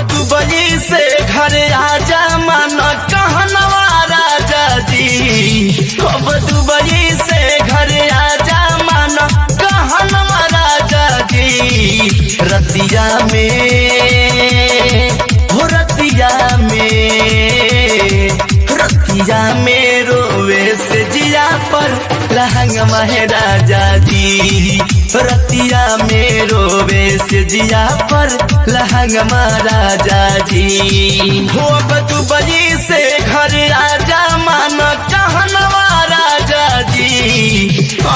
Dubai से घर आजा मन कहनवा राजा जी। अब दुबई से घर आजा मन कहनवा राजा जी। रतिया में हो रतिया में रोवे से जिया पर लहंगवा है राजा जी। रतिया में रोवे से जिया पर लहंगवा राजा जी। हो अब दुबई से घर आजा मन कहनवा राजा जी।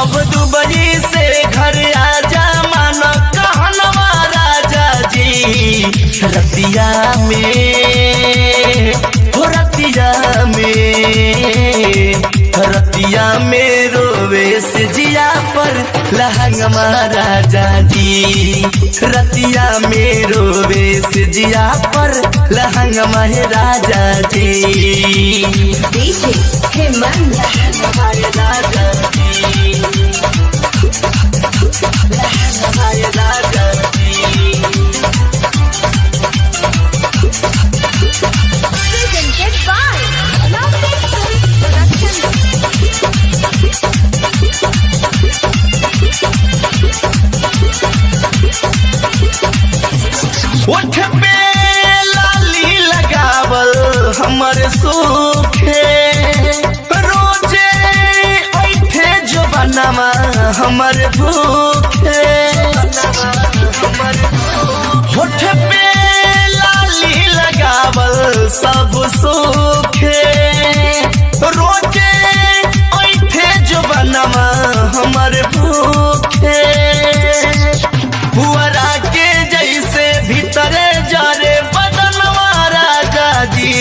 अब दुबई से घर आजा मन कहनवा राजा जी। रतिया में हो रतिया में रोवे से जिया पर लहंगवा राजा जी। रतिया में रोवे से जिया पर लहंगवा है राजा जी। ओठ पे लाली लगावल हमर सूखे रोजे ऐठे जो बनवा हमर भूखे। ओठ पे लाली लगावल सब सूखे रोजे ऐठे जो बनवा हमर भूखे। हुआरा के जैसे भीतरे जरे बदनवा राजा जी।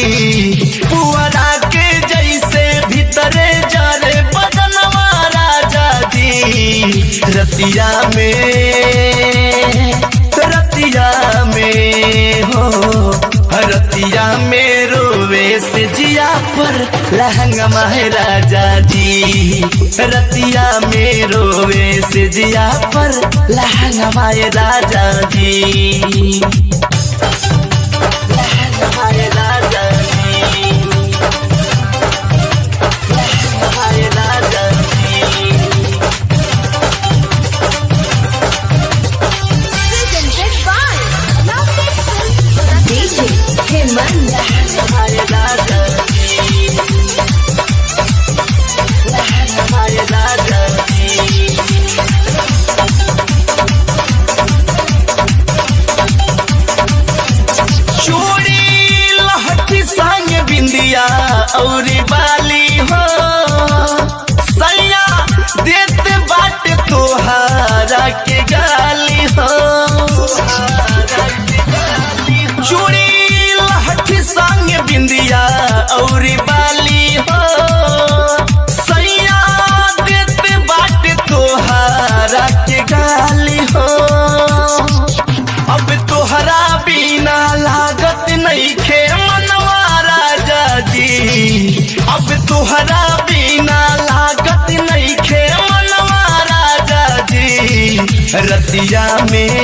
पुअरा के जैसे भीतरे जरे बदनवा राजा जी। रतिया में रोवे से जिया पर लहंगवा है राजा जी। रतिया में रोवे से जिया पर लहंगवा है राजा जी। लहंगवा है राजा जी। लहंगवा है राजा जी। चूड़ी लहठी संग बिंदिया और बाली हो सैया देत बाट तोहारा के गाली हो। चूड़ी लहठी संग बिंदिया और बाली हो सैया देत बाट तोहारा के गाली हो। अब तोहरा बिना लागत नहीं खे मनवा राजा जी। अब तोहरा बिना लागत नहीं खे मनवा राजा जी। रतिया में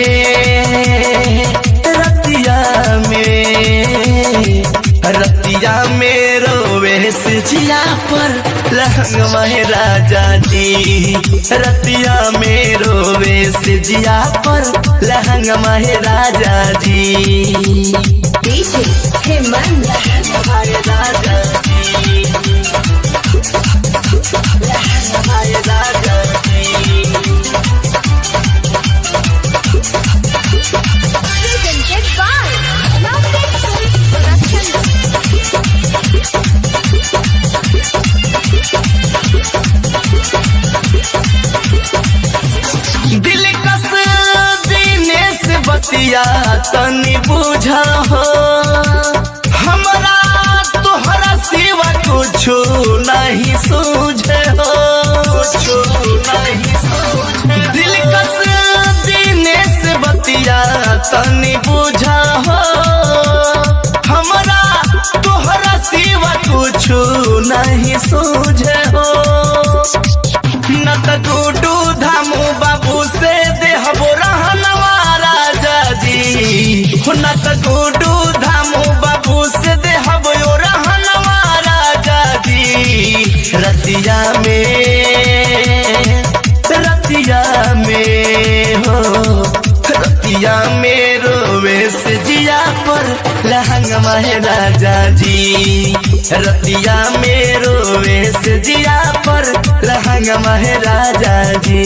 रोवे से जिया पर लहंगवा है राजा जी। रतिया में रोवे से जिया पर लहंगवा है राजा जी। लहंगवा है राजा जी। लहंगवा है राजा जी। दिल कस दिनेश बतिया तनी बुझा हो। हमरा तोहरा सिवा कुछो नहीं सूझे हो। दिल कस दिनेश बतिया तनी बुझा हो। हमरा तोहरा सिवा कुछो नहीं सूझे हो। न त गुडू धामू बाबू से देहबो रहनवा राजा जी। न त गुडू गुड्डू धामू बाबू से देहब यो रहनवा राजा जी। रतिया में हो रतिया में रोवे से जिया पर लहंगवा है राजा जी। रतिया में रोवे से जिया पर लहंगवा है राजा जी।